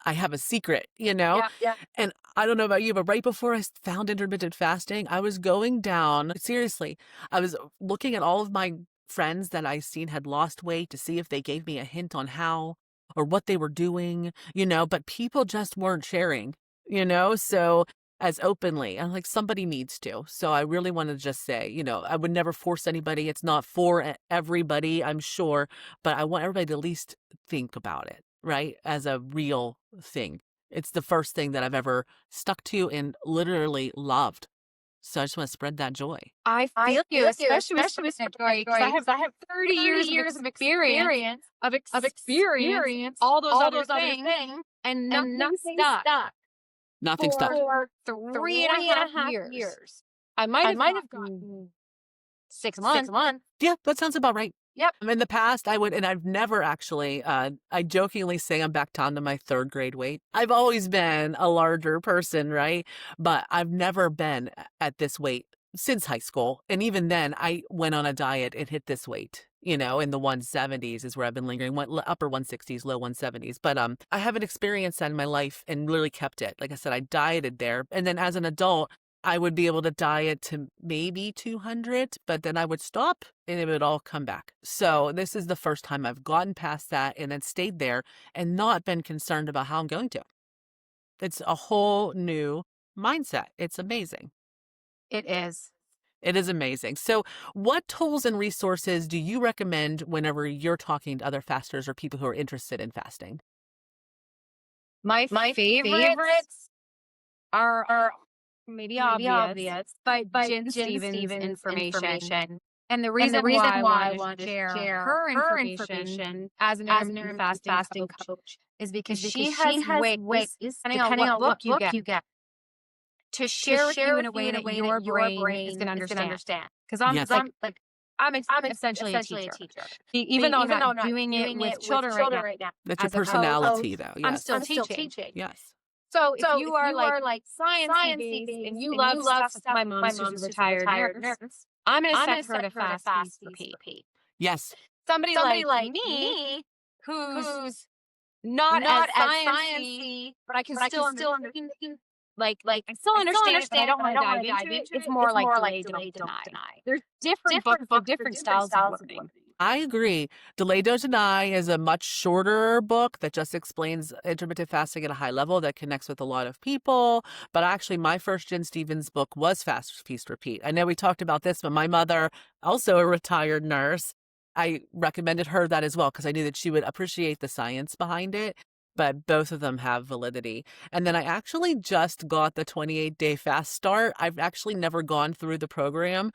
have a secret, Yeah. And I don't know about you, but right before I found intermittent fasting, I was going down, seriously, I was looking at all of my friends that I seen had lost weight to see if they gave me a hint on how or what they were doing, but people just weren't sharing, so as openly. I'm like, somebody needs to. So I really want to just say, I would never force anybody. It's not for everybody, I'm sure, but I want everybody to at least think about it, right? As a real thing. It's the first thing that I've ever stuck to and literally loved. So I just want to spread that joy. I feel you, especially with joy, because I have 30 years of experience all those other things, and nothing stuck Nothing stuck. for 3.5 years. I might have gotten 6 months. Yeah, that sounds about right. Yep. In the past, I would, and I've never actually, I jokingly say I'm back down to my 3rd grade weight. I've always been a larger person, right? But I've never been at this weight since high school. And even then, I went on a diet and hit this weight, in the 170s is where I've been lingering, upper 160s, low 170s. But I haven't experienced that in my life and really kept it. Like I said, I dieted there. And then as an adult, I would be able to diet to maybe 200, but then I would stop and it would all come back. So this is the first time I've gotten past that and then stayed there and not been concerned about how I'm going to. It's a whole new mindset. It's amazing. It is. It is amazing. So what tools and resources do you recommend whenever you're talking to other fasters or people who are interested in fasting? My favorites are maybe obvious, but Jen Stevens' information. And the reason why I want to share her information as an intermittent fasting coach is because she has ways, depending on what book you get, to share with you in a way that your brain is going to understand. Because I'm essentially a teacher. Even though I'm not doing it with children right now. That's your personality, though. Yes. I'm still teaching. Yes. So if you are like science-based and you love stuff, my mom's a retired nurse, I'm going to set her to fast, repeat. Yes. Somebody like me who's not as sciencey, but I can still understand. I still understand it, but I don't want to dive into it. It's more like delay, don't deny. There's different books for different styles of learning. I agree. Delay, Don't Deny is a much shorter book that just explains intermittent fasting at a high level that connects with a lot of people. But actually, my first Jen Stevens book was Fast, Feast, Repeat. I know we talked about this, but my mother, also a retired nurse, I recommended her that as well because I knew that she would appreciate the science behind it. But both of them have validity. And then I actually just got the 28-day fast start. I've actually never gone through the program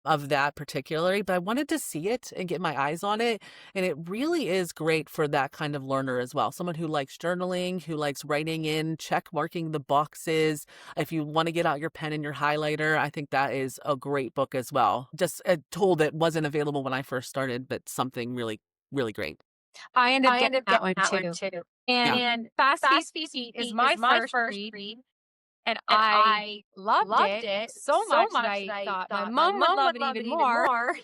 of that particularly, but I wanted to see it and get my eyes on it. And it really is great for that kind of learner as well. Someone who likes journaling, who likes writing in, check marking the boxes. If you want to get out your pen and your highlighter, I think that is a great book as well. Just a tool that wasn't available when I first started, but something really, really great. I ended up getting that one too. And Fast Feast Eat is my first read. And I loved it so much that I thought my mom would love it even more.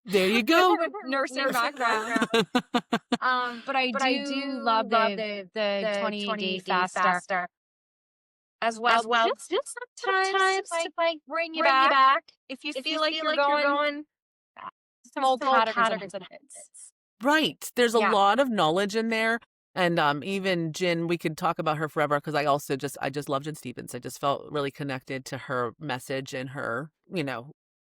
There you go. With nursing background. But I do love the 28-day faster as well. Just sometimes to bring you back if you feel like you're going some old patterns and habits. Right. There's a lot of knowledge in there. And even Jen, we could talk about her forever because I just love Jen Stevens. I just felt really connected to her message and her,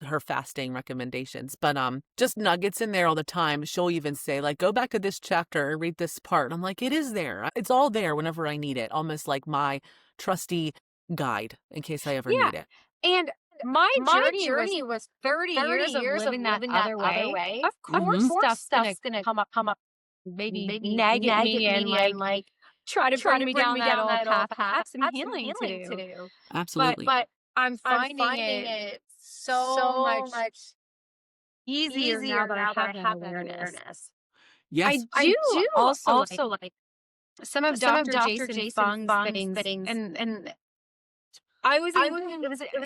her fasting recommendations. But just nuggets in there all the time. She'll even say, go back to this chapter and read this part. I'm like, it is there. It's all there whenever I need it. Almost like my trusty guide in case I ever need it. And my journey was 30 years of living that other way. Of course, stuff's gonna come up. Maybe nag at me and try to bring me down that old path. I have some healing to do. Absolutely. But I'm finding it so much easier now that I have that awareness. Yes. I do also like some of Dr. Jason Fung's things. And I was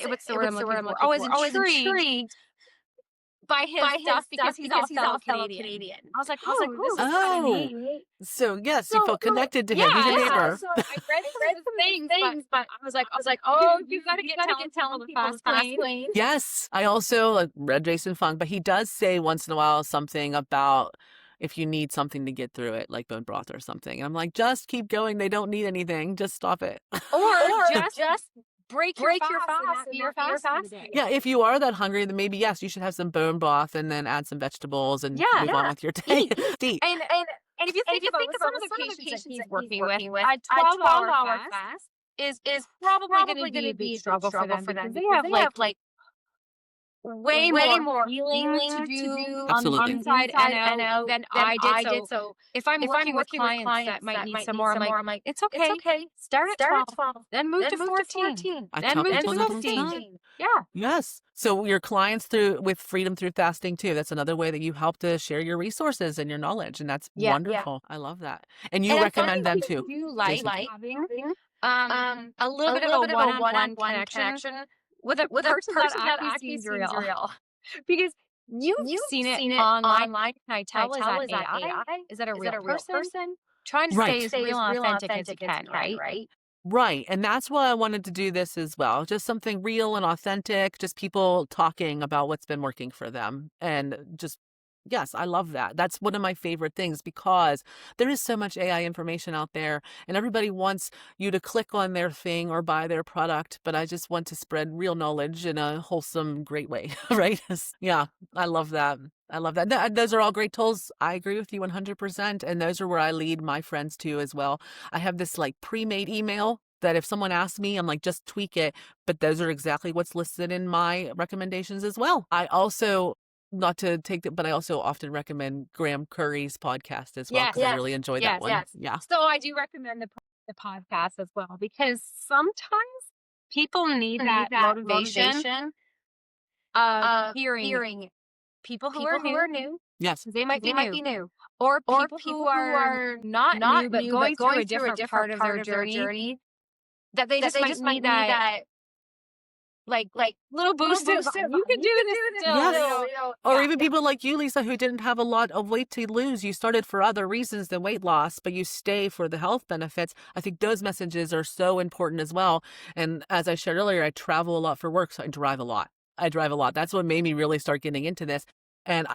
what's the word I'm looking for? I was intrigued by his stuff because he's all fellow Canadian. I was like, oh, this is kind of neat. So yes, you felt connected to him. He's a neighbor. So I read some things, but I was like, oh, you gotta get tell the fast lane. Yes, I also read Jason Fung, but he does say once in a while something about if you need something to get through it, like bone broth or something. And I'm like, just keep going. They don't need anything. Just stop it. Or just break your fast and your fast. Yeah, if you are that hungry, then maybe yes, you should have some bone broth and then add some vegetables and move on with your day. And if you think about some of the patients that he's working with, a 12-hour fast is probably going to be a big struggle for them because they have like way more healing to do on the inside and out than I did. So if I'm working with clients that might need some more, I'm like, it's okay. Start at 12, then move to 14, then move to 15. Yeah. Yes. So your clients with Freedom Through Fasting too. That's another way that you help to share your resources and your knowledge, and that's wonderful. I love that. And you recommend them too. You like having a little bit of a one-on-one connection with a person that actually seems real. Because you've seen it online. Can I tell? Is that AI? Is that a real person? Trying to stay as real and authentic as you can, right? Right. And that's why I wanted to do this as well. Just something real and authentic, just people talking about what's been working for them. And just, yes, I love that. That's one of my favorite things because there is so much AI information out there and everybody wants you to click on their thing or buy their product. But I just want to spread real knowledge in a wholesome, great way, right? Yeah, I love that. I love that. Those are all great tools. I agree with you 100%. And those are where I lead my friends to as well. I have this like pre-made email that if someone asks me, I'm like, just tweak it. But those are exactly what's listed in my recommendations as well. I also, not to take it, but I also often recommend Graham Curry's podcast as well because I really enjoy that one. Yeah. So I do recommend the podcast as well because sometimes people need that motivation of hearing people who are new. Yes. They might be new. Or people who are not new, but going through a different part of their journey. That they just might need that like little boost. You can do this still. Yes. Or even people like you, Lisa, who didn't have a lot of weight to lose. You started for other reasons than weight loss, but you stay for the health benefits. I think those messages are so important as well. And as I shared earlier, I travel a lot for work, so I drive a lot. That's what made me really start getting into this. And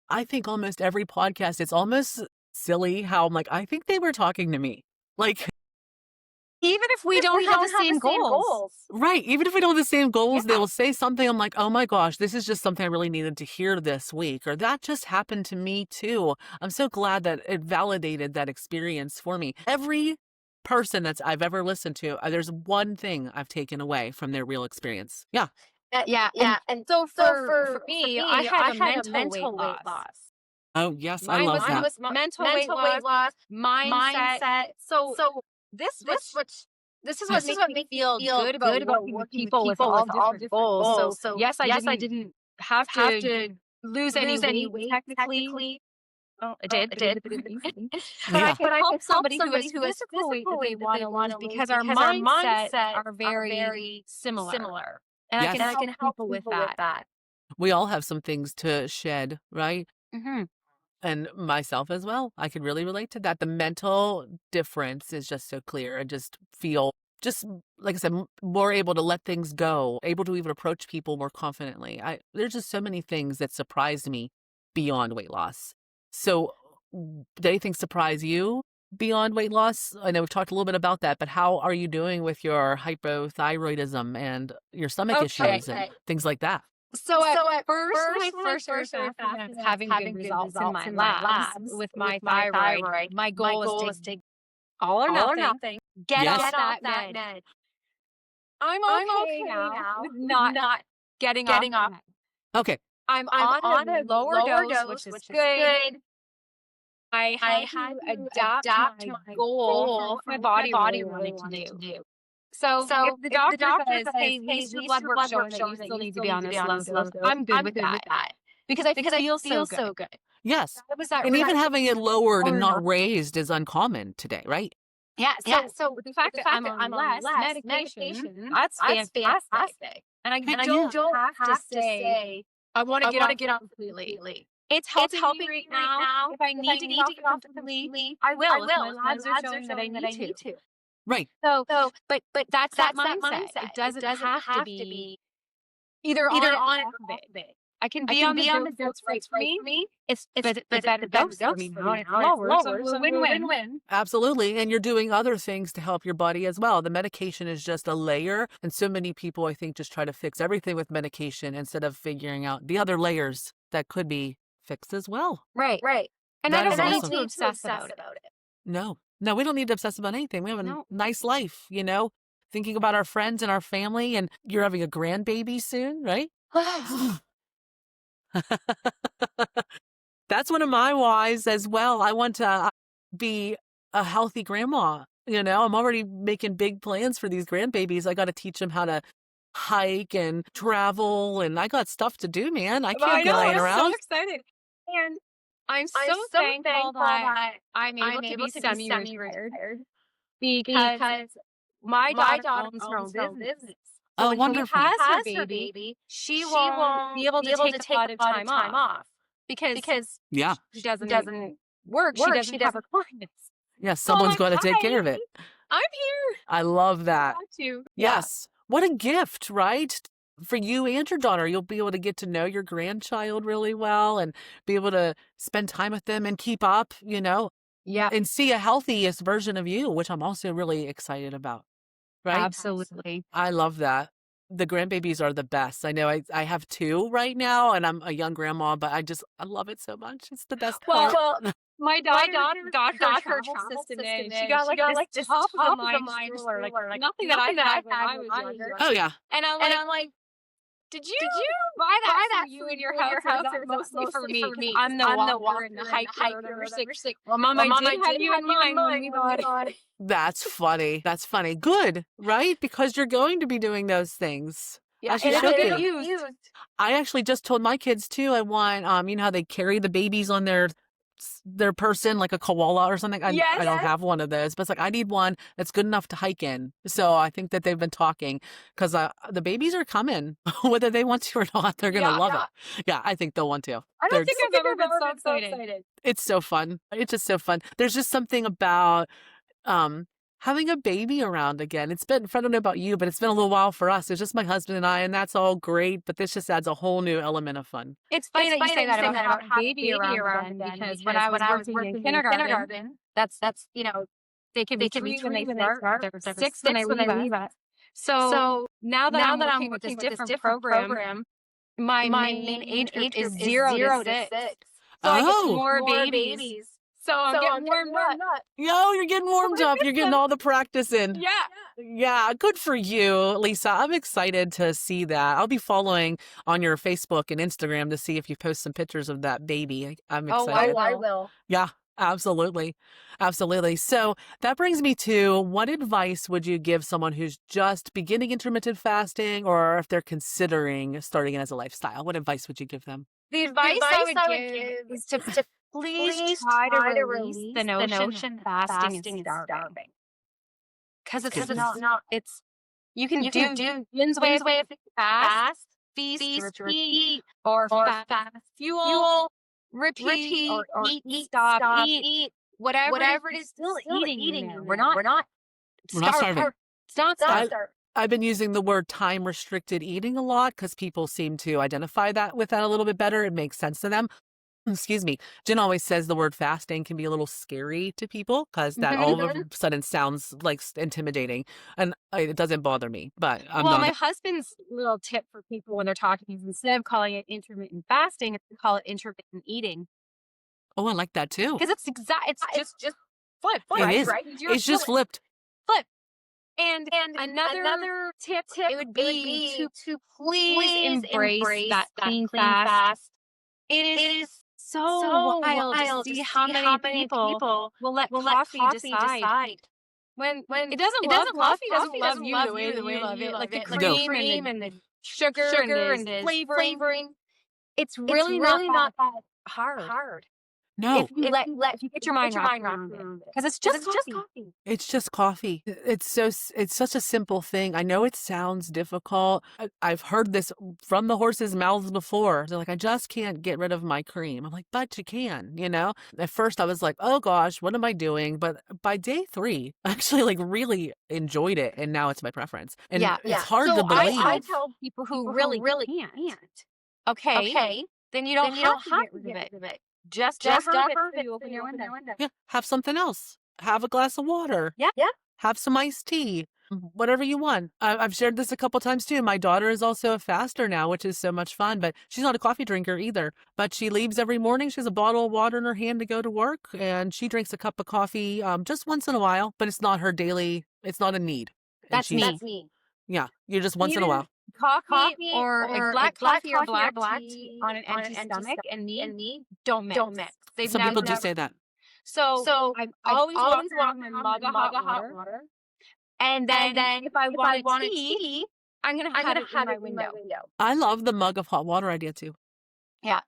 I think almost every podcast, it's almost silly how I'm like, I think they were talking to me. Like, even if we don't have the same goals. Right. Even if we don't have the same goals, they will say something. I'm like, oh my gosh, this is just something I really needed to hear this week. Or that just happened to me too. I'm so glad that it validated that experience for me. Every person I've ever listened to, there's one thing I've taken away from their real experience. Yeah. And so for me, I had a mental weight loss. Oh, yes. I love that. Mine was mental weight loss, mindset. So this is what makes me feel good about working with people with all different goals. So yes, I didn't have to lose any weight technically. Oh, I did. But I could help somebody who is physical weight that they want to lose because our mindsets are very similar. And I can help people with that. We all have some things to shed, right? Mm-hmm. And myself as well. I can really relate to that. The mental difference is just so clear and just feel, just like I said, more able to let things go, able to even approach people more confidently. There's just so many things that surprised me beyond weight loss. So did anything surprise you beyond weight loss? I know we've talked a little bit about that, but how are you doing with your hypothyroidism and your stomach issues and things like that? So at first, when I first started having good results in my labs with my thyroid, my goal was to all or nothing, get off that med. I'm okay now with not getting off. Okay. I'm on a lower dose, which is good. I had to adapt my goal for my body wanted to do. So if the doctor says, hey, these blood work showing that you still need to be on this low dose, I'm good with that. Because I feel so good. Yes. And even having it lowered and not raised is uncommon today, right? Yeah. So the fact that I'm on less medication, that's fantastic. And I don't have to say, I want to get off completely. It's helping me right now. If I need to get off it completely, I will. If my labs are showing that I need to. Right. So, but that's that mindset. It doesn't have to be either on it or off of it. I can be on the dose that's right for me. It's the better dose for me now. It's lower, so it's a win-win. Absolutely. And you're doing other things to help your body as well. The medication is just a layer. And so many people, I think, just try to fix everything with medication instead of figuring out the other layers that could be fixed as well. Right. And That I is don't need awesome. to obsess about it. No, we don't need to obsess about anything. We have a No. nice life, thinking about our friends and our family. And you're having a grandbaby soon, right? That's one of my whys as well. I want to be a healthy grandma. I'm already making big plans for these grandbabies. I got to teach them how to hike and travel, and I got stuff to do, man. I can't be laying around. I'm so excited. And I'm so thankful that I'm able to be semi-retired because my daughter owns her own business. So when wonderful. she has her baby, she won't be able to take a lot of time off because she doesn't work. She doesn't have her clients. Yeah, someone's got to take care of it. I'm here. I love that. I want to. Yes. What a gift, right? For you and your daughter, you'll be able to get to know your grandchild really well and be able to spend time with them and keep up, Yeah. and see a healthiest version of you, which I'm also really excited about. Right? Absolutely. I love that. The grandbabies are the best. I know I have 2 right now and I'm a young grandma, but I love it so much. It's the best part. Well, my daughter got her travel system in. She got like this top of the mind stroller, like nothing that I had when I was younger. Oh yeah. And I'm like, did you buy that for you in your house? Or is that mostly for me? 'Cause I'm the walker and the hiker. And like, well, Mom, I did have you in mind when we bought it. That's funny. That's funny. Good, right? Because you're going to be doing those things. Yeah, as you and should it'll be. get used. I actually just told my kids too, I want, how they carry the babies on their person like a koala or something. I don't have one of those, but it's like I need one that's good enough to hike in. So I think that they've been talking because the babies are coming, whether they want to or not. They're gonna love it. Yeah, I think they'll want to. I don't think I've ever been so excited. It's so fun. It's just so fun. There's just something about having a baby around again. It's been, I don't know about you, but it's been a little while for us. It's just my husband and I, and that's all great, but this just adds a whole new element of fun. It's funny that you say that about having a baby around then, because when I was working in kindergarten, that's they can be 3 when they start, they're 6 when they leave us. So now that I'm working with this different program, my main age group is 0 to 6. So I get more babies. So I'm getting warmed up. Yo, you're getting warmed up. You're getting all the practice in. Yeah. Yeah, good for you, Lisa. I'm excited to see that. I'll be following on your Facebook and Instagram to see if you post some pictures of that baby. I'm excited. Oh, I will. Yeah, absolutely. Absolutely. So that brings me to, what advice would you give someone who's just beginning intermittent fasting, or if they're considering starting it as a lifestyle? What advice would you give them? The advice I would give is to please try to release the notion that fasting is starving. Because it's not. You can do Yin's way of fast, feast, repeat, or fast, fuel, repeat, or eat, stop, eat, whatever it is, still eating. We're not starving. It's not starving. I've been using the word time-restricted eating a lot because people seem to identify that with that a little bit better. It makes sense to them. Excuse me. Jen always says the word fasting can be a little scary to people because that all of a sudden sounds like intimidating, and it doesn't bother me. But my husband's little tip for people when they're talking is, instead of calling it intermittent fasting, it's to call it intermittent eating. Oh, I like that too. Because it's just flip, right? It is. Right? It's just flipped. Flip. And another tip it would be to please embrace that clean fast. It is so wild to see how many people will let coffee decide. When it doesn't love coffee, doesn't love you the way that you love it. Like the cream and the sugar and the flavoring. It's really not that hard. No, if you get your mind wrapped around it, because it's just coffee. it's just coffee. It's such a simple thing. I know it sounds difficult. I've heard this from the horses' mouths before. They're like, I just can't get rid of my cream. I'm like, but you can, you know? At first I was like, oh gosh, what am I doing? But by day 3, I actually like really enjoyed it. And now it's my preference. And it's hard So to believe. I tell people who really can't, okay, then you don't have to get rid of it. Just have it so you open your window. Yeah, have something else. Have a glass of water. Yeah. Have some iced tea. Whatever you want. I've shared this a couple times too. My daughter is also a faster now, which is so much fun, but she's not a coffee drinker either. But she leaves every morning. She has a bottle of water in her hand to go to work, and she drinks a cup of coffee just once in a while, but it's not her daily, it's not a need. And That's me. Yeah, you're just once in a while. Coffee or black coffee or black tea on an empty stomach and me don't mix. Some people do say that. So I always walk around with a mug of hot water. And then if I want tea, I'm going to have it in my window. I love the mug of hot water idea too. Yeah.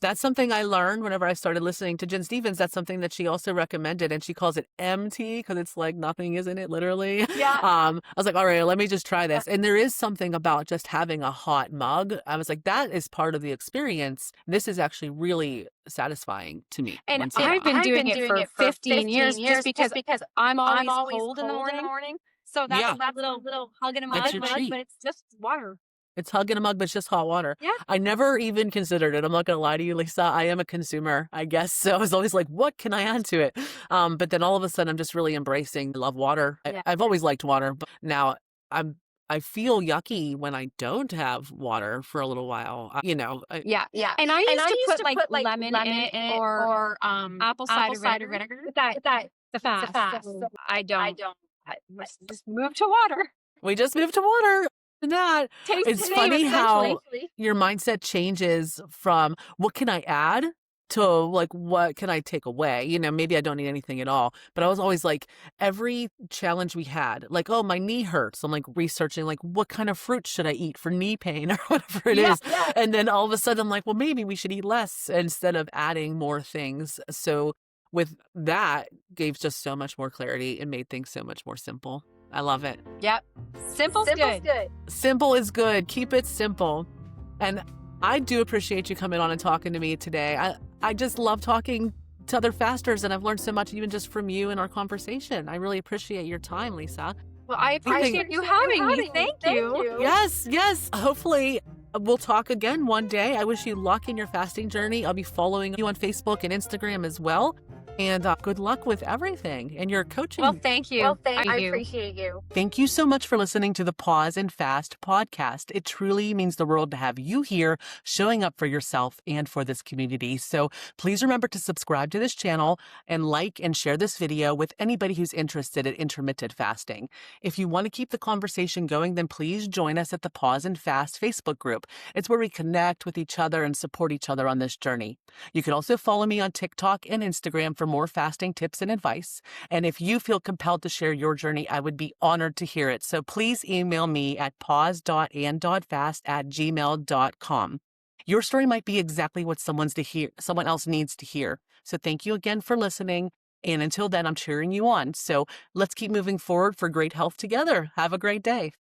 That's something I learned whenever I started listening to Jen Stevens. That's something that she also recommended, and she calls it MT because it's like nothing is in it, literally. Yeah. I was like, all right, let me just try this. And there is something about just having a hot mug. I was like, that is part of the experience. This is actually really satisfying to me. And I've been doing it for 15 years just because I'm always cold in the morning. So that's that little hug in a mug, but it's just water. It's hug in a mug, but it's just hot water. Yeah. I never even considered it. I'm not going to lie to you, Lisa. I am a consumer, I guess. So I was always like, what can I add to it? But then all of a sudden, I'm just really embracing. I love water. I've always liked water, but now I feel yucky when I don't have water for a little while. Yeah. And I used to put like lemon in it or apple cider vinegar. But the fast. So I don't. Just move to water. We just moved to water. That it's funny how your mindset changes from what can I add to like what can I take away. You know, maybe I don't need anything at all, but I was always like, every challenge we had, like, oh, my knee hurts, I'm like researching like what kind of fruit should I eat for knee pain or whatever it is. And then all of a sudden I'm like, well, maybe we should eat less instead of adding more things. So with that, gave just so much more clarity and made things so much more simple. I love it. Yep. Simple's good. Simple is good. Keep it simple. And I do appreciate you coming on and talking to me today. I just love talking to other fasters, and I've learned so much even just from you in our conversation. I really appreciate your time, Lisa. Well, I appreciate you having me. Thank you. Yes. Hopefully we'll talk again one day. I wish you luck in your fasting journey. I'll be following you on Facebook and Instagram as well. And good luck with everything and your coaching. Well, thank you. I appreciate you. Thank you so much for listening to the Pause and Fast podcast. It truly means the world to have you here showing up for yourself and for this community. So please remember to subscribe to this channel and like and share this video with anybody who's interested in intermittent fasting. If you want to keep the conversation going, then please join us at the Pause and Fast Facebook group. It's where we connect with each other and support each other on this journey. You can also follow me on TikTok and Instagram for more fasting tips and advice. And if you feel compelled to share your journey, I would be honored to hear it. So please email me at pause.and.fast@gmail.com. Your story might be exactly what someone else needs to hear. So thank you again for listening. And until then, I'm cheering you on. So let's keep moving forward for great health together. Have a great day.